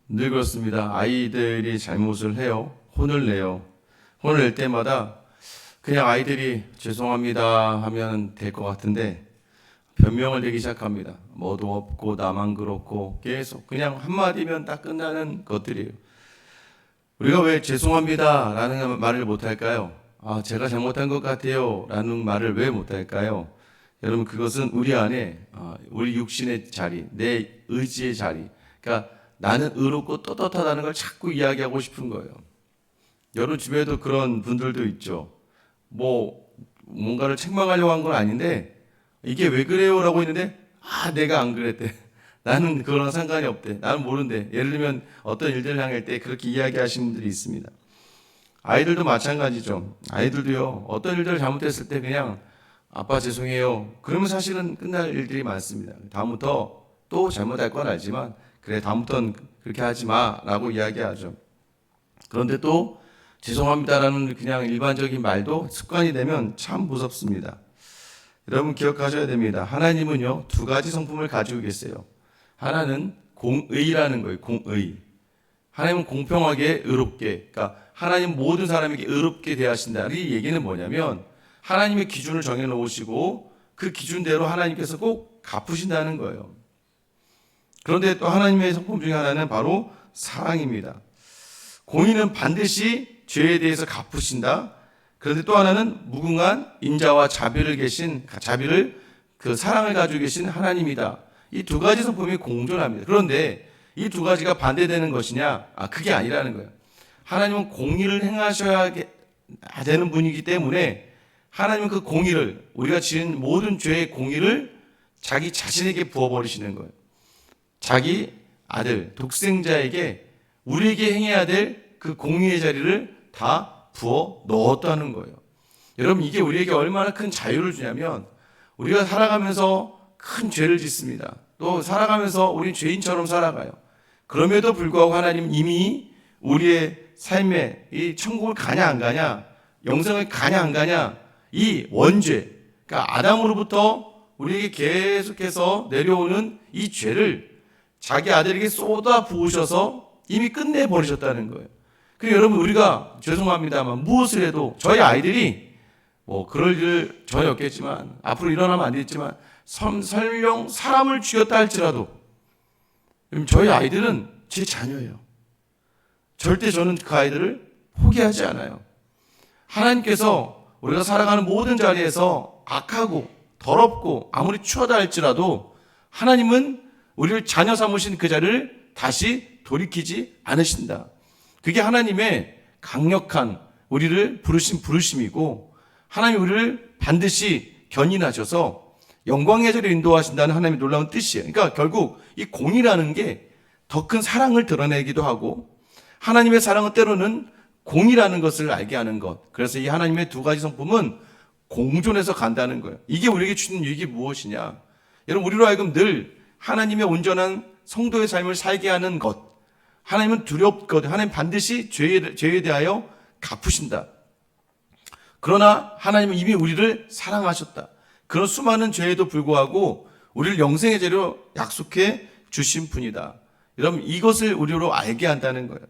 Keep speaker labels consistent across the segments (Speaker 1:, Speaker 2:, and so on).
Speaker 1: 늘 그렇습니다. 아이들이 잘못을 해요. 혼을 내요. 혼을 낼 때마다 그냥 아이들이 죄송합니다 하면 될 것 같은데 변명을 내기 시작합니다. 뭐도 없고 나만 그렇고 계속 그냥 한마디면 딱 끝나는 것들이에요. 우리가 왜 죄송합니다 라는 말을 못할까요? 제가 잘못한 것 같아요 라는 말을 왜 못할까요? 여러분, 그것은 우리 안에 우리 육신의 자리, 내 의지의 자리, 그러니까 나는 의롭고 떳떳하다는 걸 자꾸 이야기하고 싶은 거예요. 여러분 주변에도 그런 분들도 있죠. 뭔가를 책망하려고 한 건 아닌데 이게 왜 그래요? 라고 했는데 내가 안 그랬대. 나는 그거랑 상관이 없대. 나는 모른대. 예를 들면 어떤 일들을 향할 때 그렇게 이야기하시는 분들이 있습니다. 아이들도 마찬가지죠. 아이들도요, 어떤 일들을 잘못했을 때 그냥 아빠 죄송해요. 그러면 사실은 끝날 일들이 많습니다. 다음부터 또 잘못할 건 알지만 그래, 다음부터는 그렇게 하지 마 라고 이야기하죠. 그런데 또 죄송합니다라는 그냥 일반적인 말도 습관이 되면 참 무섭습니다. 여러분 기억하셔야 됩니다. 하나님은요, 두 가지 성품을 가지고 계세요. 하나는 공의라는 거예요. 공의. 하나님은 공평하게 의롭게, 그러니까 하나님 모든 사람에게 의롭게 대하신다. 이 얘기는 뭐냐면 하나님의 기준을 정해놓으시고 그 기준대로 하나님께서 꼭 갚으신다는 거예요. 그런데 또 하나님의 성품 중에 하나는 바로 사랑입니다. 공의는 반드시 죄에 대해서 갚으신다. 그런데 또 하나는 무궁한 인자와 자비를 그 사랑을 가지고 계신 하나님이다. 이 두 가지 성품이 공존합니다. 그런데 이 두 가지가 반대되는 것이냐? 그게 아니라는 거예요. 하나님은 공의를 행하셔야 되는 분이기 때문에 하나님은 그 공의를, 우리가 지은 모든 죄의 공의를 자기 자신에게 부어버리시는 거예요. 자기 아들, 독생자에게 우리에게 행해야 될 그 공의의 자리를 다 부어 넣었다는 거예요. 여러분, 이게 우리에게 얼마나 큰 자유를 주냐면 우리가 살아가면서 큰 죄를 짓습니다. 또 살아가면서 우리 죄인처럼 살아가요. 그럼에도 불구하고 하나님은 이미 우리의 삶에 이 천국을 가냐 안 가냐, 영생을 가냐 안 가냐, 이 원죄, 그러니까 아담으로부터 우리에게 계속해서 내려오는 이 죄를 자기 아들에게 쏟아 부으셔서 이미 끝내버리셨다는 거예요. 그리고 여러분, 우리가 죄송합니다만 무엇을 해도 저희 아이들이 그럴 일 전혀 없겠지만 앞으로 일어나면 안 되겠지만 설령 사람을 죽였다 할지라도 저희 아이들은 제 자녀예요. 절대 저는 그 아이들을 포기하지 않아요. 하나님께서 우리가 살아가는 모든 자리에서 악하고 더럽고 아무리 추하다 할지라도 하나님은 우리를 자녀 삼으신 그 자리를 다시 돌이키지 않으신다. 그게 하나님의 강력한 우리를 부르신 부르심이고 하나님이 우리를 반드시 견인하셔서 영광의 자리로 인도하신다는 하나님의 놀라운 뜻이에요. 그러니까 결국 이 공이라는 게 더 큰 사랑을 드러내기도 하고 하나님의 사랑은 때로는 공이라는 것을 알게 하는 것. 그래서 이 하나님의 두 가지 성품은 공존해서 간다는 거예요. 이게 우리에게 주는 유익이 무엇이냐? 여러분, 우리로 하여금 늘 하나님의 온전한 성도의 삶을 살게 하는 것. 하나님은 두렵거든. 하나님 반드시 죄에 대하여 갚으신다. 그러나 하나님은 이미 우리를 사랑하셨다. 그런 수많은 죄에도 불구하고 우리를 영생의 죄로 약속해 주신 분이다. 여러분, 이것을 우리로 알게 한다는 거예요.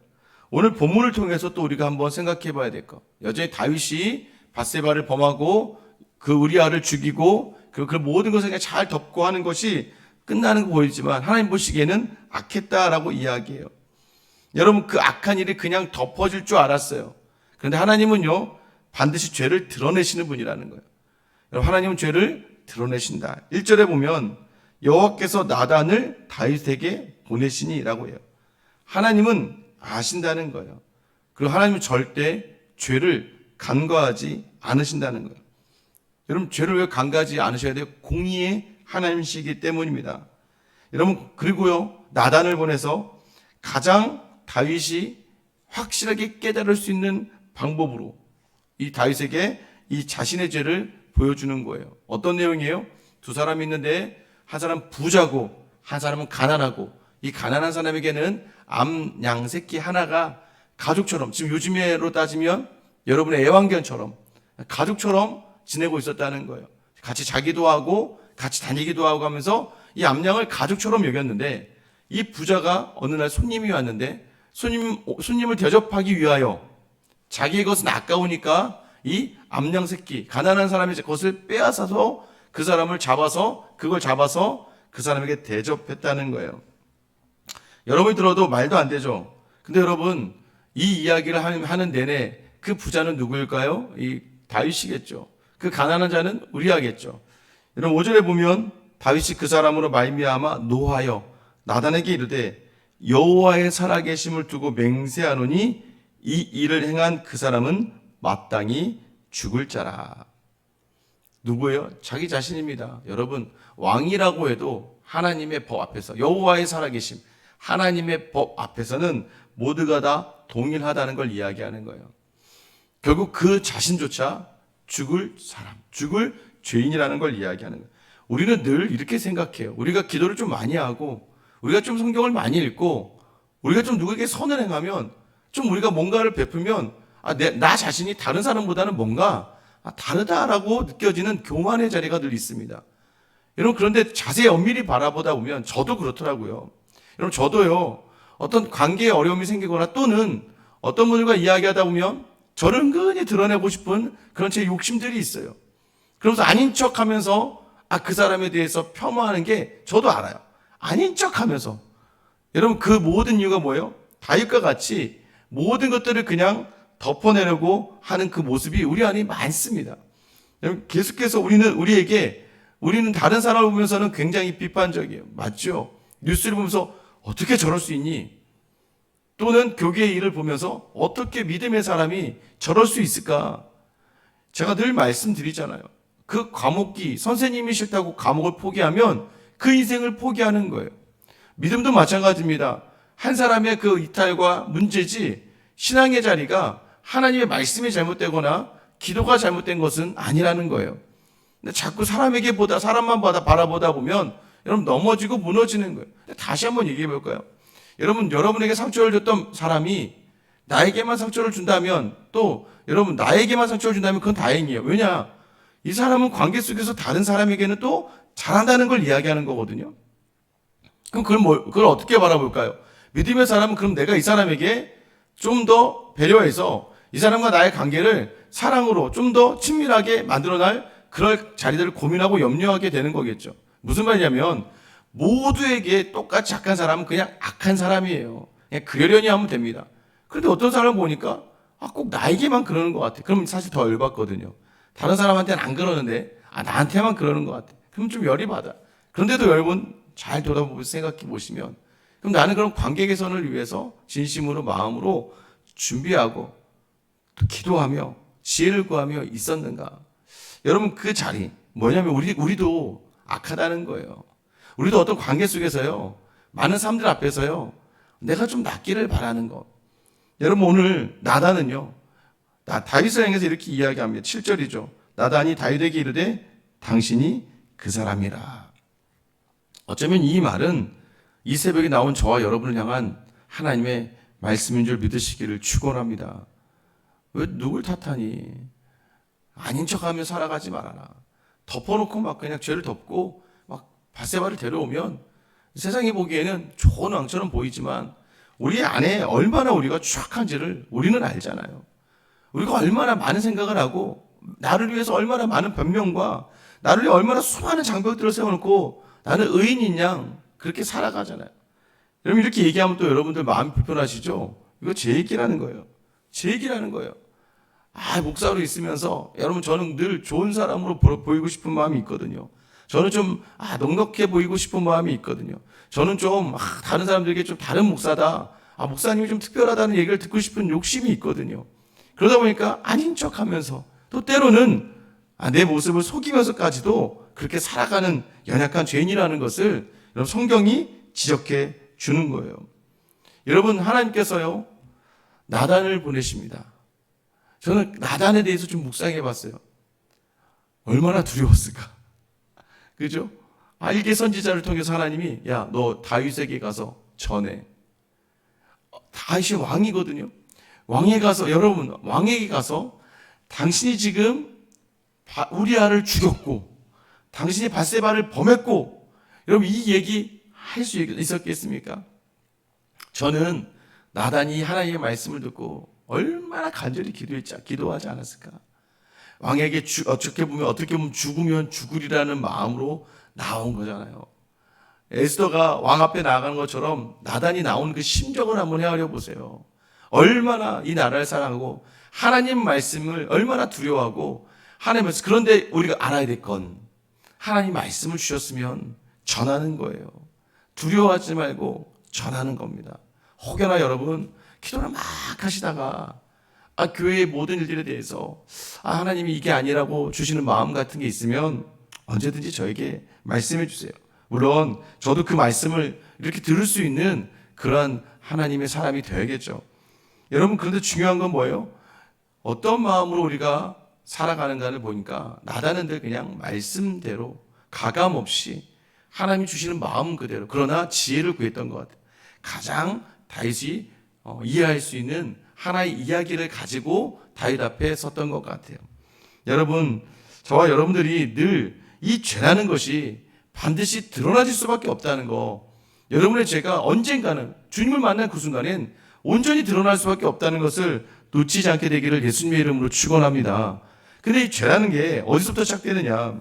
Speaker 1: 오늘 본문을 통해서 또 우리가 한번 생각해 봐야 될 것. 여전히 다윗이 밧세바를 범하고 그 우리아를 죽이고 그 모든 것을 그냥 잘 덮고 하는 것이 끝나는 거 보이지만 하나님 보시기에는 악했다라고 이야기해요. 여러분, 그 악한 일이 그냥 덮어질 줄 알았어요. 그런데 하나님은요, 반드시 죄를 드러내시는 분이라는 거예요. 여러분, 하나님은 죄를 드러내신다. 1절에 보면 여호와께서 나단을 다윗에게 보내시니라고 해요. 하나님은 아신다는 거예요. 그리고 하나님은 절대 죄를 간과하지 않으신다는 거예요. 여러분, 죄를 왜 간과하지 않으셔야 돼요? 공의의 하나님이시기 때문입니다. 여러분, 그리고요, 나단을 보내서 가장 다윗이 확실하게 깨달을 수 있는 방법으로 이 다윗에게 이 자신의 죄를 보여주는 거예요. 어떤 내용이에요? 두 사람이 있는데 한 사람은 부자고 한 사람은 가난하고, 이 가난한 사람에게는 암 양 새끼 하나가 가족처럼, 지금 요즘으로 따지면 여러분의 애완견처럼 가족처럼 지내고 있었다는 거예요. 같이 자기도 하고 같이 다니기도 하고 하면서 이 암양을 가족처럼 여겼는데 이 부자가 어느 날 손님이 왔는데 손님을 대접하기 위하여 자기의 것은 아까우니까 이 암양 새끼, 가난한 사람의 것을 빼앗아서 그 사람을 잡아서 그걸 잡아서 그 사람에게 대접했다는 거예요. 여러분이 들어도 말도 안 되죠. 근데 여러분 이 이야기를 하는 내내 그 부자는 누구일까요? 이 다윗이겠죠. 그 가난한 자는 우리야겠죠. 여러분 5절에 보면 다윗이 그 사람으로 말미암아 노하여 나단에게 이르되 여호와의 살아계심을 두고 맹세하노니 이 일을 행한 그 사람은 마땅히 죽을 자라. 누구예요? 자기 자신입니다. 여러분 왕이라고 해도 하나님의 법 앞에서 여호와의 살아계심 하나님의 법 앞에서는 모두가 다 동일하다는 걸 이야기하는 거예요. 결국 그 자신조차 죽을 사람, 죽을 죄인이라는 걸 이야기하는 거예요. 우리는 늘 이렇게 생각해요. 우리가 기도를 좀 많이 하고 우리가 좀 성경을 많이 읽고 우리가 좀 누구에게 선을 행하면 좀 우리가 뭔가를 베풀면 나 자신이 다른 사람보다는 뭔가 다르다라고 느껴지는 교만의 자리가 늘 있습니다. 여러분 그런데 자세히 엄밀히 바라보다 보면 저도 그렇더라고요. 여러분 저도요. 어떤 관계에 어려움이 생기거나 또는 어떤 분들과 이야기하다 보면 저를 은근히 드러내고 싶은 그런 제 욕심들이 있어요. 그러면서 아닌 척하면서 그 사람에 대해서 폄하하는 게 저도 알아요. 아닌 척하면서 여러분 그 모든 이유가 뭐예요? 다윗과 같이 모든 것들을 그냥 덮어내려고 하는 그 모습이 우리 안에 많습니다. 여러분 계속해서 우리는 다른 사람을 보면서는 굉장히 비판적이에요. 맞죠? 뉴스를 보면서 어떻게 저럴 수 있니? 또는 교계의 일을 보면서 어떻게 믿음의 사람이 저럴 수 있을까? 제가 늘 말씀드리잖아요. 그 과목이 선생님이 싫다고 과목을 포기하면 그 인생을 포기하는 거예요. 믿음도 마찬가지입니다. 한 사람의 그 이탈과 문제지 신앙의 자리가 하나님의 말씀이 잘못되거나 기도가 잘못된 것은 아니라는 거예요. 근데 자꾸 사람만 바라보다 보면 여러분 넘어지고 무너지는 거예요. 다시 한번 얘기해 볼까요? 여러분에게 상처를 줬던 사람이 나에게만 상처를 준다면 또 여러분 나에게만 상처를 준다면 그건 다행이에요. 왜냐? 이 사람은 관계 속에서 다른 사람에게는 또 잘한다는 걸 이야기하는 거거든요. 그럼 그걸 어떻게 바라볼까요? 믿음의 사람은 그럼 내가 이 사람에게 좀 더 배려해서 이 사람과 나의 관계를 사랑으로 좀 더 친밀하게 만들어낼 그럴 자리들을 고민하고 염려하게 되는 거겠죠. 무슨 말이냐면 모두에게 똑같이 악한 사람은 그냥 악한 사람이에요. 그냥 그러려니 하면 됩니다. 그런데 어떤 사람을 보니까 꼭 나에게만 그러는 것 같아. 그럼 사실 더 열받거든요. 다른 사람한테는 안 그러는데 나한테만 그러는 것 같아. 그럼 좀 열이 받아. 그런데도 여러분 잘 돌아보면서 생각해 보시면 그럼 나는 그런 관계 개선을 위해서 진심으로 마음으로 준비하고 또 기도하며 지혜를 구하며 있었는가? 여러분 그 자리 뭐냐면 우리도 악하다는 거예요. 우리도 어떤 관계 속에서요. 많은 사람들 앞에서요. 내가 좀 낫기를 바라는 것. 여러분 오늘 나단은요. 다윗을 향해서 이렇게 이야기합니다. 7절이죠. 나단이 다윗에게 이르되 당신이 그 사람이라. 어쩌면 이 말은 이 새벽에 나온 저와 여러분을 향한 하나님의 말씀인 줄 믿으시기를 축원합니다. 왜 누굴 탓하니? 아닌 척하며 살아가지 말아라. 덮어놓고 막 그냥 죄를 덮고 막 바세바를 데려오면 세상이 보기에는 좋은 왕처럼 보이지만 우리 안에 얼마나 우리가 추악한지를 우리는 알잖아요. 우리가 얼마나 많은 생각을 하고 나를 위해서 얼마나 많은 변명과 나를 위해 얼마나 수많은 장벽들을 세워놓고 나는 의인인 양 그렇게 살아가잖아요. 여러분 이렇게 얘기하면 또 여러분들 마음이 불편하시죠? 이거 제 얘기라는 거예요. 제 얘기라는 거예요. 목사로 있으면서 여러분 저는 늘 좋은 사람으로 보이고 싶은 마음이 있거든요. 저는 좀 넉넉해 보이고 싶은 마음이 있거든요. 저는 좀 다른 사람들에게 좀 다른 목사다. 목사님이 좀 특별하다는 얘기를 듣고 싶은 욕심이 있거든요. 그러다 보니까 아닌 척하면서 또 때로는 내 모습을 속이면서까지도 그렇게 살아가는 연약한 죄인이라는 것을 여러분 성경이 지적해 주는 거예요. 여러분 하나님께서요 나단을 보내십니다. 저는 나단에 대해서 좀 묵상해 봤어요. 얼마나 두려웠을까? 그죠? 알게 선지자를 통해서 하나님이 야, 너 다윗에게 가서 전해. 다윗이 왕이거든요. 왕에게 가서 당신이 지금 우리아를 죽였고 당신이 밧세바를 범했고 여러분 이 얘기 할 수 있었겠습니까? 저는 나단이 하나님의 말씀을 듣고 얼마나 간절히 기도하지 않았을까? 왕에게 어떻게 보면 죽으면 죽으리라는 마음으로 나온 거잖아요. 에스더가 왕 앞에 나가는 것처럼 나단이 나온 그 심정을 한번 헤아려 보세요. 얼마나 이 나라를 사랑하고 하나님 말씀을 얼마나 두려워하고 하나님 말씀. 그런데 우리가 알아야 될 건 하나님 말씀을 주셨으면 전하는 거예요. 두려워하지 말고 전하는 겁니다. 혹여나 여러분 기도를 막 하시다가 교회의 모든 일들에 대해서 하나님이 이게 아니라고 주시는 마음 같은 게 있으면 언제든지 저에게 말씀해 주세요. 물론 저도 그 말씀을 이렇게 들을 수 있는 그런 하나님의 사람이 되어야겠죠. 여러분, 그런데 중요한 건 뭐예요? 어떤 마음으로 우리가 살아가는가를 보니까 나다는 늘 그냥 말씀대로 가감 없이 하나님이 주시는 마음 그대로, 그러나 지혜를 구했던 것 같아요. 가장 다윗이 이해할 수 있는 하나의 이야기를 가지고 다윗 앞에 섰던 것 같아요. 여러분, 저와 여러분들이 늘 이 죄라는 것이 반드시 드러나질 수밖에 없다는 거, 여러분의 죄가 언젠가는 주님을 만난 그 순간엔 온전히 드러날 수밖에 없다는 것을 놓치지 않게 되기를 예수님의 이름으로 축원합니다. 근데 이 죄라는 게 어디서부터 시작되느냐?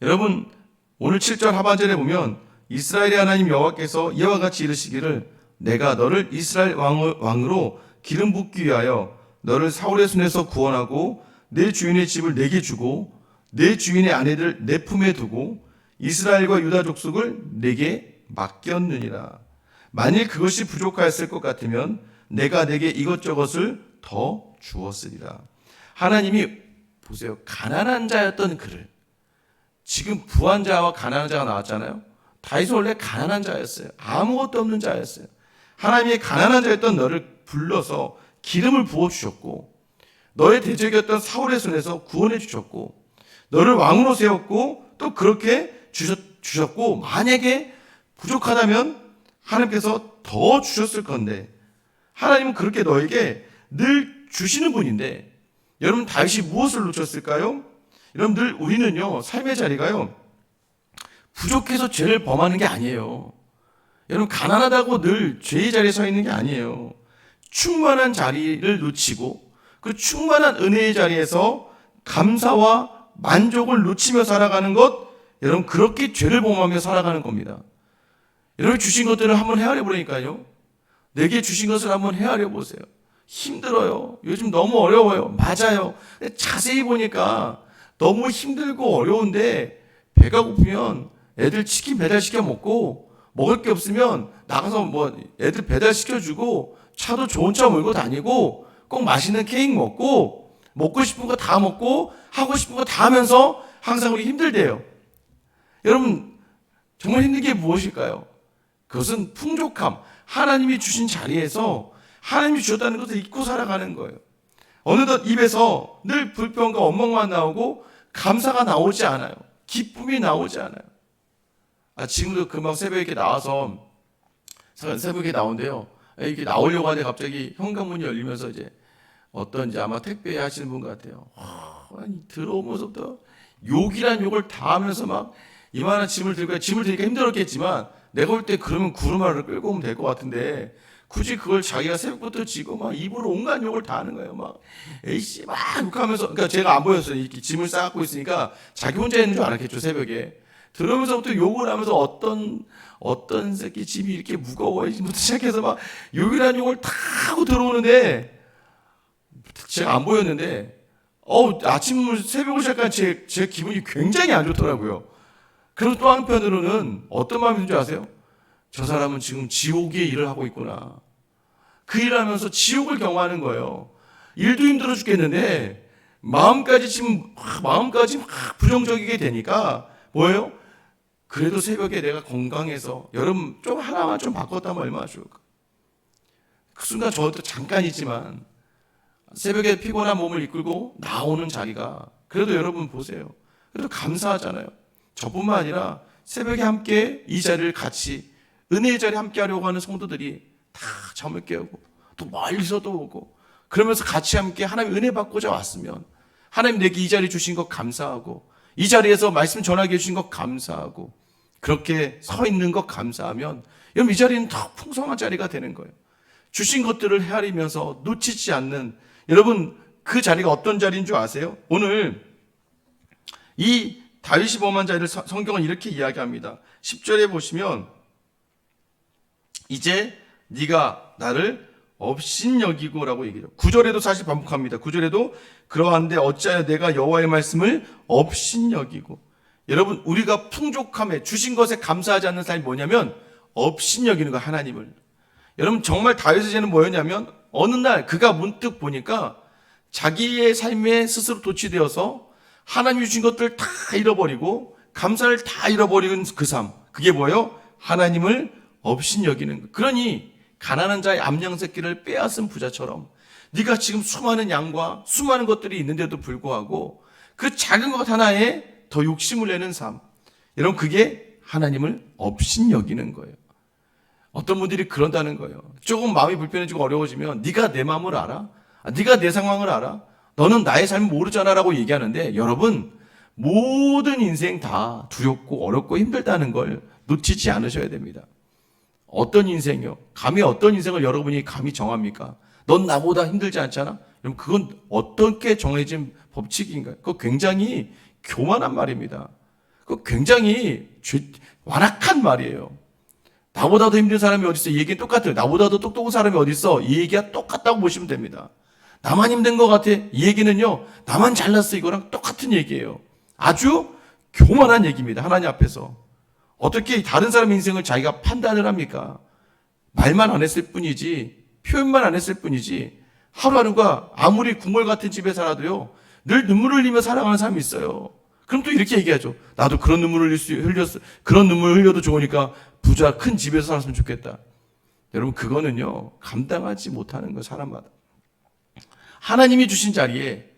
Speaker 1: 여러분, 오늘 7절 하반절에 보면 이스라엘의 하나님 여호와께서 이와 같이 이르시기를 내가 너를 이스라엘 왕으로 기름 붓기 위하여 너를 사울의 손에서 구원하고 내 주인의 집을 내게 주고 내 주인의 아내들 내 품에 두고 이스라엘과 유다 족속을 내게 맡겼느니라. 만일 그것이 부족하였을 것 같으면 내가 내게 이것저것을 더 주었으리라. 하나님이 보세요. 가난한 자였던 그를, 지금 부한 자와 가난한 자가 나왔잖아요. 다윗은 원래 가난한 자였어요. 아무것도 없는 자였어요. 하나님의 가난한 자였던 너를 불러서 기름을 부어주셨고 너의 대적이었던 사울의 손에서 구원해 주셨고 너를 왕으로 세웠고 또 그렇게 주셨고 만약에 부족하다면 하나님께서 더 주셨을 건데 하나님은 그렇게 너에게 늘 주시는 분인데 여러분 다윗이 무엇을 놓쳤을까요? 여러분 늘 우리는요 삶의 자리가요 부족해서 죄를 범하는 게 아니에요. 여러분 가난하다고 늘 죄의 자리에 서 있는 게 아니에요. 충만한 자리를 놓치고 그 충만한 은혜의 자리에서 감사와 만족을 놓치며 살아가는 것, 여러분 그렇게 죄를 범하며 살아가는 겁니다. 여러분 주신 것들을 한번 헤아려 보라니까요. 내게 주신 것을 한번 헤아려 보세요. 힘들어요. 요즘 너무 어려워요. 맞아요. 근데 자세히 보니까 너무 힘들고 어려운데 배가 고프면 애들 치킨 배달시켜 먹고 먹을 게 없으면 나가서 애들 배달시켜주고 차도 좋은 차 몰고 다니고 꼭 맛있는 케이크 먹고 싶은 거 다 먹고 하고 싶은 거 다 하면서 항상 우리 힘들대요. 여러분 정말 힘든 게 무엇일까요? 그것은 풍족함, 하나님이 주신 자리에서 하나님이 주셨다는 것을 잊고 살아가는 거예요. 어느덧 입에서 늘 불평과 원망만 나오고 감사가 나오지 않아요. 기쁨이 나오지 않아요. 지금도 금방 새벽에 나와서 새벽에 나온대요. 이렇게 나오려고 하는데 갑자기 현관문이 열리면서 이제 어떤 이제 아마 택배 하시는 분 같아요. 아니, 들어오면서부터 욕이란 욕을 다 하면서 막 이만한 짐을 들니까 힘들었겠지만 내가 볼 때 그러면 구름알을 끌고 오면 될 것 같은데 굳이 그걸 자기가 새벽부터 지고 막 입으로 온갖 욕을 다 하는 거예요. 막 에이씨 막 욕하면서, 그러니까 제가 안 보였어요. 이렇게 짐을 싸갖고 있으니까 자기 혼자 있는 줄 알았겠죠. 새벽에 들어오면서부터 욕을 하면서 어떤 새끼 집이 이렇게 무거워 부터 시작해서 막 욕이란 욕을 다 하고 들어오는데 제가 안 보였는데 아침 새벽을 시작한 제 기분이 굉장히 안 좋더라고요. 그리고 또 한편으로는 어떤 마음이 드는지 아세요? 저 사람은 지금 지옥의 일을 하고 있구나. 그 일을 하면서 지옥을 경험하는 거예요. 일도 힘들어 죽겠는데 마음까지 막 부정적이게 되니까 뭐예요? 그래도 새벽에 내가 건강해서 여러분 좀 하나만 좀 바꿨다면 얼마나 좋을까? 그 순간 저도 잠깐이지만 새벽에 피곤한 몸을 이끌고 나오는 자기가 그래도 여러분 보세요. 그래도 감사하잖아요. 저뿐만 아니라 새벽에 함께 이 자리를 같이 은혜의 자리에 함께 하려고 하는 성도들이 다 잠을 깨우고 또 멀리서도 오고 그러면서 같이 함께 하나님 은혜 받고자 왔으면 하나님 내게 이 자리 주신 것 감사하고 이 자리에서 말씀 전하게 해주신 것 감사하고 그렇게 서 있는 것 감사하면 여러분 이 자리는 더 풍성한 자리가 되는 거예요. 주신 것들을 헤아리면서 놓치지 않는, 여러분 그 자리가 어떤 자리인 줄 아세요? 오늘 이 다윗이 범한 자리를 성경은 이렇게 이야기합니다. 10절에 보시면 이제 네가 나를 업신여기고 라고 얘기해요. 9절에도 사실 반복합니다. 9절에도 그러한데 어찌하여 내가 여호와의 말씀을 업신여기고. 여러분 우리가 풍족함에 주신 것에 감사하지 않는 삶이 뭐냐면 업신여기는 거, 하나님을. 여러분 정말 다윗의 죄는 뭐였냐면 어느 날 그가 문득 보니까 자기의 삶에 스스로 도취되어서 하나님이 주신 것들 다 잃어버리고 감사를 다 잃어버리는 그 삶, 그게 뭐예요? 하나님을 업신여기는 거. 그러니 가난한 자의 암양 새끼를 빼앗은 부자처럼 네가 지금 수많은 양과 수많은 것들이 있는데도 불구하고 그 작은 것 하나에 더 욕심을 내는 삶, 여러분 그게 하나님을 업신여기는 거예요. 어떤 분들이 그런다는 거예요. 조금 마음이 불편해지고 어려워지면 네가 내 마음을 알아? 네가 내 상황을 알아? 너는 나의 삶을 모르잖아 라고 얘기하는데, 여러분 모든 인생 다 두렵고 어렵고 힘들다는 걸 놓치지 않으셔야 됩니다. 어떤 인생이요? 감히 어떤 인생을 여러분이 감히 정합니까? 넌 나보다 힘들지 않잖아? 그럼 그건 어떻게 정해진 법칙인가요? 그거 굉장히 교만한 말입니다. 그거 굉장히 완악한 말이에요. 나보다 더 힘든 사람이 어디 있어? 이 얘기는 똑같아요. 나보다 더 똑똑한 사람이 어디 있어? 이 얘기가 똑같다고 보시면 됩니다. 나만 힘든 것 같아. 이 얘기는요, 나만 잘났어. 이거랑 똑같은 얘기예요. 아주 교만한 얘기입니다. 하나님 앞에서. 어떻게 다른 사람 인생을 자기가 판단을 합니까? 말만 안 했을 뿐이지, 표현만 안 했을 뿐이지, 하루하루가 아무리 궁궐 같은 집에 살아도요, 늘 눈물을 흘리며 살아가는 사람이 있어요. 그럼 또 이렇게 얘기하죠. 나도 그런 눈물을 그런 눈물을 흘려도 좋으니까 부자 큰 집에서 살았으면 좋겠다. 여러분 그거는요, 감당하지 못하는 거예요, 사람마다. 하나님이 주신 자리에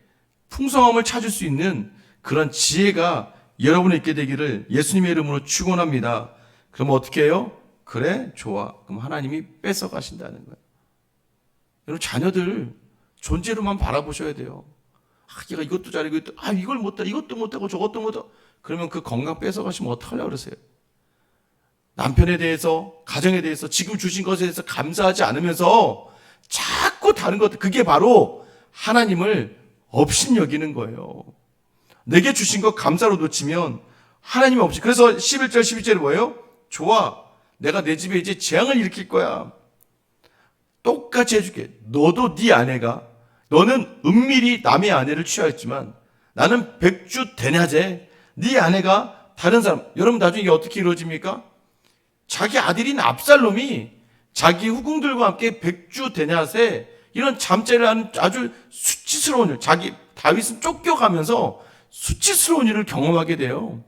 Speaker 1: 풍성함을 찾을 수 있는 그런 지혜가 여러분에 있게 되기를 예수님의 이름으로 축원합니다. 그럼 어떻게 해요? 그래, 좋아. 그럼 하나님이 뺏어 가신다는 거예요. 여러분 자녀들 존재로만 바라보셔야 돼요. 얘가 이것도 잘하고 이걸 못해, 이것도 못하고 저것도 못하고. 그러면 그 건강 뺏어 가시면 어떡하려고 그러세요? 남편에 대해서, 가정에 대해서, 지금 주신 것에 대해서 감사하지 않으면서 자꾸 다른 것들, 그게 바로 하나님을 업신여기는 거예요. 내게 주신 것 감사로 놓치면 하나님이 없이. 그래서 11절 12절에 뭐예요? 좋아, 내가 내 집에 이제 재앙을 일으킬 거야. 똑같이 해줄게. 너도 네 아내가, 너는 은밀히 남의 아내를 취하였지만 나는 백주 대낮에 네 아내가 다른 사람. 여러분 나중에 어떻게 이루어집니까? 자기 아들인 압살롬이 자기 후궁들과 함께 백주 대낮에 이런 잠자리를 하는 아주 수치스러운 일, 자기 다윗은 쫓겨가면서 수치스러운 일을 경험하게 돼요.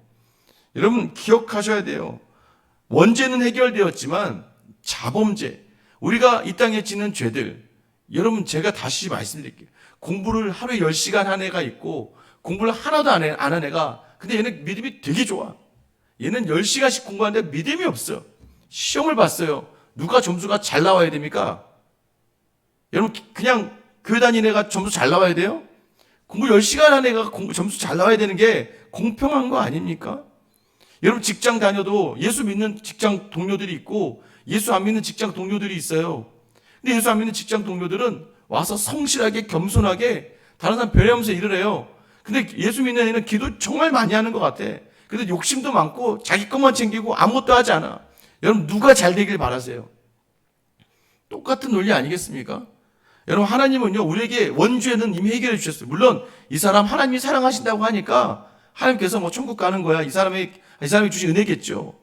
Speaker 1: 여러분 기억하셔야 돼요. 원죄는 해결되었지만 자범죄, 우리가 이 땅에 짓는 죄들, 여러분 제가 다시 말씀드릴게요. 공부를 하루에 10시간 한 애가 있고 공부를 하나도 안 한 애가, 근데 얘는 믿음이 되게 좋아. 얘는 10시간씩 공부하는데 믿음이 없어요. 시험을 봤어요. 누가 점수가 잘 나와야 됩니까? 여러분 그냥 교회 다니는 애가 점수 잘 나와야 돼요? 공부 10시간 한 애가 점수 잘 나와야 되는 게 공평한 거 아닙니까? 여러분 직장 다녀도 예수 믿는 직장 동료들이 있고 예수 안 믿는 직장 동료들이 있어요. 근데 예수 안 믿는 직장 동료들은 와서 성실하게 겸손하게 다른 사람 배려하면서 일을 해요. 근데 예수 믿는 애는 기도 정말 많이 하는 것 같아. 근데 욕심도 많고 자기 것만 챙기고 아무것도 하지 않아. 여러분 누가 잘 되길 바라세요? 똑같은 논리 아니겠습니까? 여러분 하나님은요 우리에게 원죄는 이미 해결해 주셨어요. 물론 이 사람 하나님이 사랑하신다고 하니까 하나님께서 뭐 천국 가는 거야, 이 사람이 주신 은혜겠죠.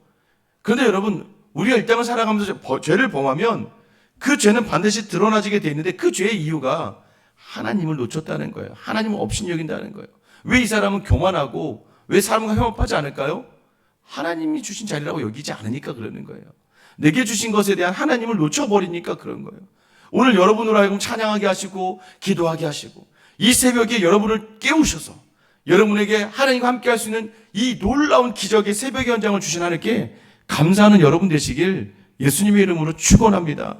Speaker 1: 그런데 여러분 우리가 이 땅을 살아가면서 죄를 범하면 그 죄는 반드시 드러나지게 돼 있는데 그 죄의 이유가 하나님을 놓쳤다는 거예요. 하나님을 업신여긴다는 거예요. 왜 이 사람은 교만하고 왜 사람과 협업하지 않을까요? 하나님이 주신 자리라고 여기지 않으니까 그러는 거예요. 내게 주신 것에 대한 하나님을 놓쳐버리니까 그런 거예요. 오늘 여러분으로 하여금 찬양하게 하시고 기도하게 하시고 이 새벽에 여러분을 깨우셔서 여러분에게 하나님과 함께 할 수 있는 이 놀라운 기적의 새벽의 현장을 주신 하나님께 감사하는 여러분 되시길 예수님의 이름으로 축원합니다.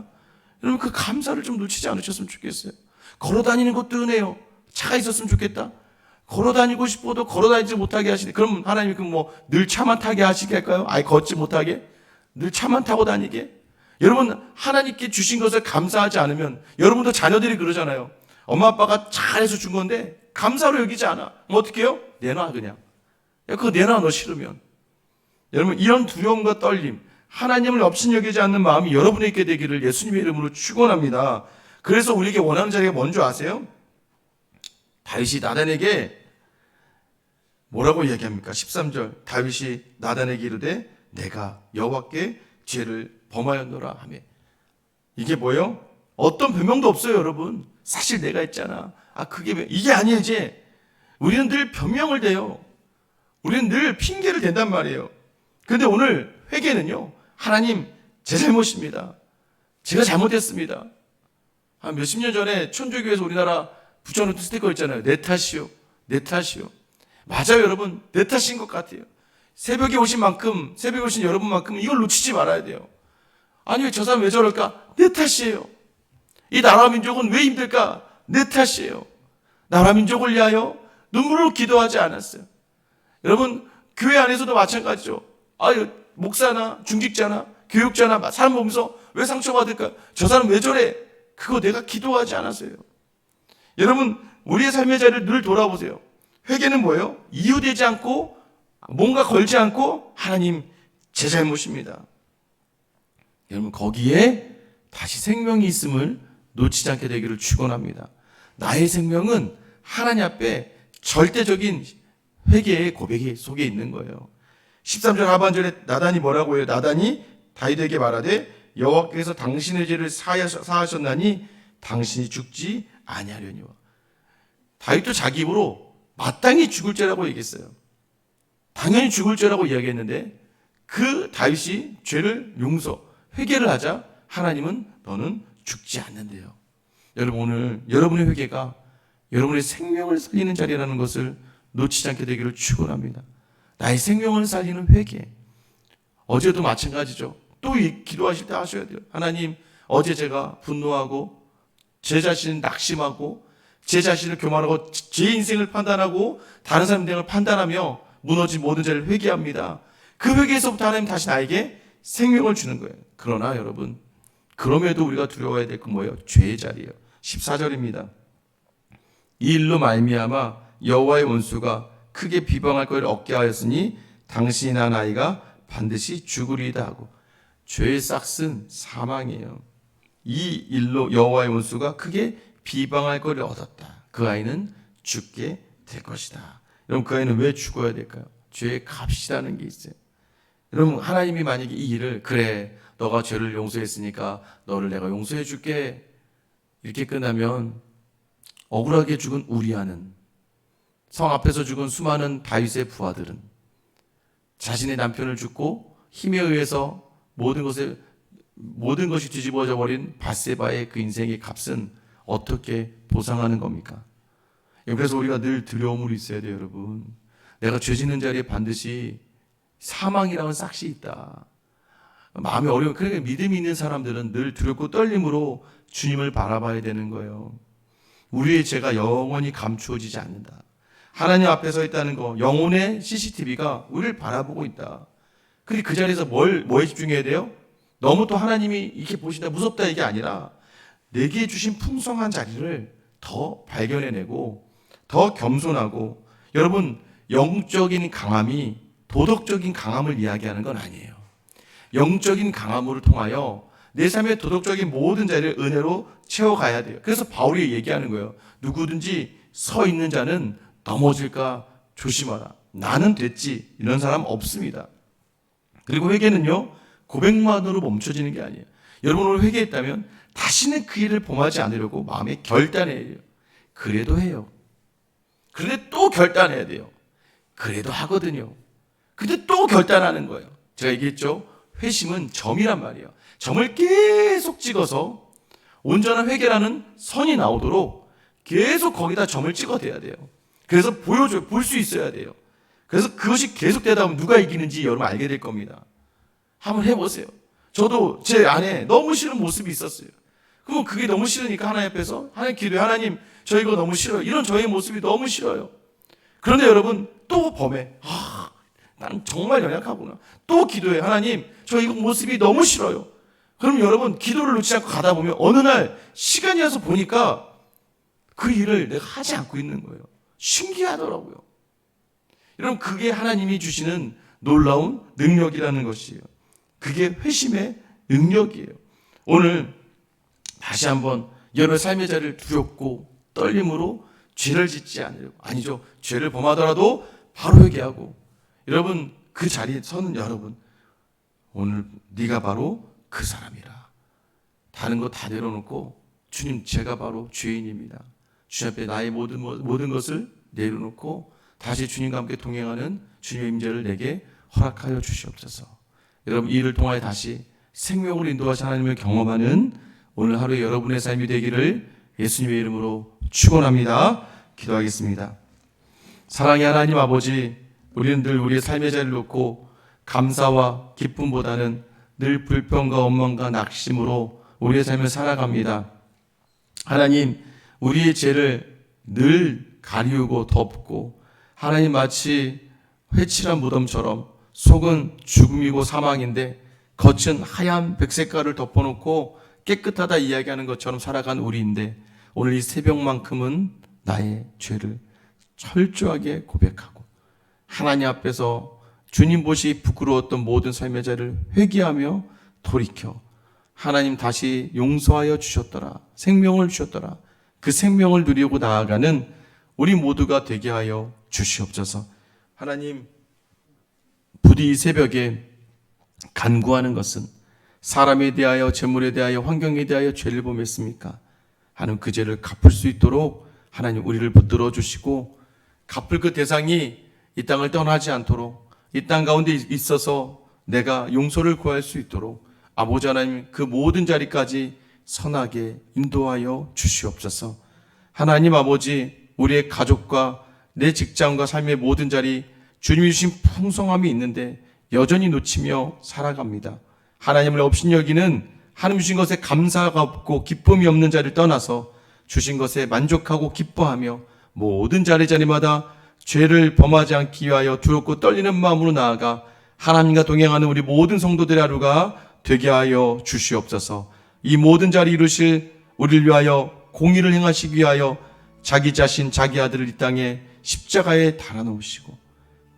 Speaker 1: 여러분 그 감사를 좀 놓치지 않으셨으면 좋겠어요. 걸어다니는 것도 은혜요. 차가 있었으면 좋겠다. 걸어다니고 싶어도 걸어다니지 못하게 하시네. 그럼 하나님이 늘 차만 타게 하시게 할까요? 아예 걷지 못하게? 늘 차만 타고 다니게? 여러분, 하나님께 주신 것을 감사하지 않으면, 여러분도 자녀들이 그러잖아요. 엄마 아빠가 잘해서 준 건데 감사로 여기지 않아. 어떻게 해요? 내놔 그냥. 야, 그거 내놔, 너 싫으면. 여러분, 이런 두려움과 떨림, 하나님을 업신여기지 않는 마음이 여러분에 있게 되기를 예수님의 이름으로 축원합니다. 그래서 우리에게 원하는 자리가 뭔지 아세요? 다윗이 나단에게 뭐라고 이야기합니까? 13절, 다윗이 나단에게 이르되 내가 여호와께 죄를 범하였노라 하며. 이게 뭐예요? 어떤 변명도 없어요, 여러분. 사실 내가 했잖아. 이게 아니지. 우리는 늘 변명을 대요. 우리는 늘 핑계를 댄단 말이에요. 그런데 오늘 회개는요, 하나님, 제 잘못입니다. 제가 잘못했습니다. 한 몇십 년 전에 천주교에서 우리나라 붙여놓은 스티커 있잖아요. 내 탓이요. 내 탓이요. 맞아요, 여러분. 내 탓인 것 같아요. 새벽에 오신 여러분만큼 이걸 놓치지 말아야 돼요. 아니, 왜 저 사람 왜 저럴까? 내 탓이에요. 이 나라 민족은 왜 힘들까? 내 탓이에요. 나라 민족을 위하여 눈물로 기도하지 않았어요. 여러분, 교회 안에서도 마찬가지죠. 목사나 중직자나 교육자나 사람 보면서 왜 상처받을까? 저 사람 왜 저래? 그거 내가 기도하지 않았어요. 여러분, 우리의 삶의 자리를 늘 돌아보세요. 회개는 뭐예요? 이유되지 않고 뭔가 걸지 않고 하나님, 제 잘못입니다. 여러분, 거기에 다시 생명이 있음을 놓치지 않게 되기를 축원합니다. 나의 생명은 하나님 앞에 절대적인 회개의 고백이 속에 있는 거예요. 13절 하반절에 나단이 뭐라고 해요? 나단이 다윗에게 말하되 여호와께서 당신의 죄를 사하셨나니 당신이 죽지 아니하려니와. 다윗도 자기 입으로 마땅히 죽을 죄라고 얘기했어요. 당연히 죽을 죄라고 이야기했는데 그 다윗이 죄를 회개를 하자 하나님은 너는 죽지 않는데요. 여러분, 오늘 여러분의 회개가 여러분의 생명을 살리는 자리라는 것을 놓치지 않게 되기를 축원합니다. 나의 생명을 살리는 회개. 어제도 마찬가지죠. 또 기도하실 때 하셔야 돼요. 하나님, 어제 제가 분노하고 제 자신을 낙심하고 제 자신을 교만하고 제 인생을 판단하고 다른 사람 인생을 판단하며 무너진 모든 죄를 회개합니다. 그 회개에서부터 하나님 다시 나에게 생명을 주는 거예요. 그러나 여러분, 그럼에도 우리가 두려워해야 될 건 뭐예요? 죄의 자리예요. 14절입니다. 이 일로 말미암아 여호와의 원수가 크게 비방할 것을 얻게 하였으니 당신이나 나이가 반드시 죽으리이다 하고. 죄의 싹은 사망이에요. 이 일로 여호와의 원수가 크게 비방할 것을 얻었다. 그 아이는 죽게 될 것이다. 여러분, 그 아이는 왜 죽어야 될까요? 죄의 값이라는 게 있어요. 여러분, 하나님이 만약에 이 일을, 그래, 너가 죄를 용서했으니까 너를 내가 용서해 줄게, 이렇게 끝나면 억울하게 죽은 우리아는, 성 앞에서 죽은 수많은 다윗의 부하들은 자신의 남편을 죽고 힘에 의해서 모든 것이 뒤집어져 버린 밧세바의 그 인생의 값은 어떻게 보상하는 겁니까? 그래서 우리가 늘 두려움으로 있어야 돼요, 여러분. 내가 죄 짓는 자리에 반드시 사망이라는 싹이 있다. 마음이 어려운, 그러니까 믿음이 있는 사람들은 늘 두렵고 떨림으로 주님을 바라봐야 되는 거예요. 우리의 죄가 영원히 감추어지지 않는다. 하나님 앞에 서 있다는 거, 영혼의 CCTV가 우리를 바라보고 있다. 근데 그 자리에서 뭐에 집중해야 돼요? 너무 또 하나님이 이렇게 보신다, 무섭다 이게 아니라 내게 주신 풍성한 자리를 더 발견해내고 더 겸손하고. 여러분, 영적인 강함이 도덕적인 강함을 이야기하는 건 아니에요. 영적인 강함을 통하여 내 삶의 도덕적인 모든 자리를 은혜로 채워가야 돼요. 그래서 바울이 얘기하는 거예요. 누구든지 서 있는 자는 넘어질까 조심하라. 나는 됐지. 이런 사람 없습니다. 그리고 회개는요, 고백만으로 멈춰지는 게 아니에요. 여러분, 오늘 회개했다면 다시는 그 일을 범하지 않으려고 마음에 결단해야 돼요. 그래도 해요. 그런데 또 결단해야 돼요. 그래도 하거든요. 근데 또 결단하는 거예요. 제가 얘기했죠. 회심은 점이란 말이에요. 점을 계속 찍어서 온전한 회개라는 선이 나오도록 계속 거기다 점을 찍어대야 돼요. 그래서 볼 수 있어야 돼요. 그래서 그것이 계속 되다 보면 누가 이기는지 여러분 알게 될 겁니다. 한번 해보세요. 저도 제 안에 너무 싫은 모습이 있었어요. 그럼 그게 너무 싫으니까 하나님 앞에서 하나님 기도해. 하나님, 저 이거 너무 싫어요. 이런 저의 모습이 너무 싫어요. 그런데 여러분 또 범해. 나는 정말 연약하구나. 또 기도해. 하나님, 저 이거 모습이 너무 싫어요. 그럼 여러분 기도를 놓지 않고 가다 보면 어느 날 시간이 와서 보니까 그 일을 내가 하지 않고 있는 거예요. 신기하더라고요. 여러분 그게 하나님이 주시는 놀라운 능력이라는 것이에요. 그게 회심의 능력이에요. 오늘 다시 한번 여러분의 삶의 자리를 두렵고 떨림으로 죄를 짓지 않으려고, 아니죠, 죄를 범하더라도 바로 회개하고, 여러분 그 자리에 서는 여러분, 오늘 네가 바로 그 사람이라. 다른 거 다 내려놓고 주님, 제가 바로 죄인입니다. 주님 앞에 나의 모든 것을 내려놓고 다시 주님과 함께 동행하는 주님의 임재를 내게 허락하여 주시옵소서. 여러분 이 일을 통하여 다시 생명으로 인도하신 하나님을 경험하는 오늘 하루의 여러분의 삶이 되기를 예수님의 이름으로 축원합니다. 기도하겠습니다. 사랑의 하나님 아버지, 우리는 늘 우리의 삶의 자리를 놓고 감사와 기쁨보다는 늘 불평과 원망과 낙심으로 우리의 삶을 살아갑니다. 하나님, 우리의 죄를 늘 가리우고 덮고, 하나님 마치 회칠한 무덤처럼 속은 죽음이고 사망인데 겉은 하얀 백색깔을 덮어놓고 깨끗하다 이야기하는 것처럼 살아간 우리인데, 오늘 이 새벽만큼은 나의 죄를 철저하게 고백하고 하나님 앞에서 주님 보시 부끄러웠던 모든 삶의 자를 회개하며 돌이켜 하나님 다시 용서하여 주셨더라, 생명을 주셨더라, 그 생명을 누리고 나아가는 우리 모두가 되게 하여 주시옵소서. 하나님, 부디 이 새벽에 간구하는 것은 사람에 대하여, 재물에 대하여, 환경에 대하여 죄를 범했습니까? 하나님, 그 죄를 갚을 수 있도록 하나님 우리를 붙들어 주시고, 갚을 그 대상이 이 땅을 떠나지 않도록, 이 땅 가운데 있어서 내가 용서를 구할 수 있도록 아버지 하나님 그 모든 자리까지 선하게 인도하여 주시옵소서. 하나님 아버지, 우리의 가족과 내 직장과 삶의 모든 자리 주님이 주신 풍성함이 있는데 여전히 놓치며 살아갑니다. 하나님을 업신여기는, 하나님 주신 것에 감사가 없고 기쁨이 없는 자리를 떠나서 주신 것에 만족하고 기뻐하며 모든 자리마다 죄를 범하지 않기 위하여 두렵고 떨리는 마음으로 나아가 하나님과 동행하는 우리 모든 성도들의 하루가 되게 하여 주시옵소서. 이 모든 자리 이루실 우리를 위하여 공의를 행하시기 위하여 자기 자신, 자기 아들을 이 땅에 십자가에 달아놓으시고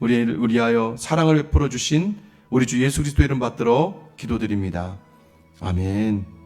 Speaker 1: 우리를 위하여 사랑을 베풀어 주신 우리 주 예수 그리스도 이름 받들어 기도드립니다. 아멘.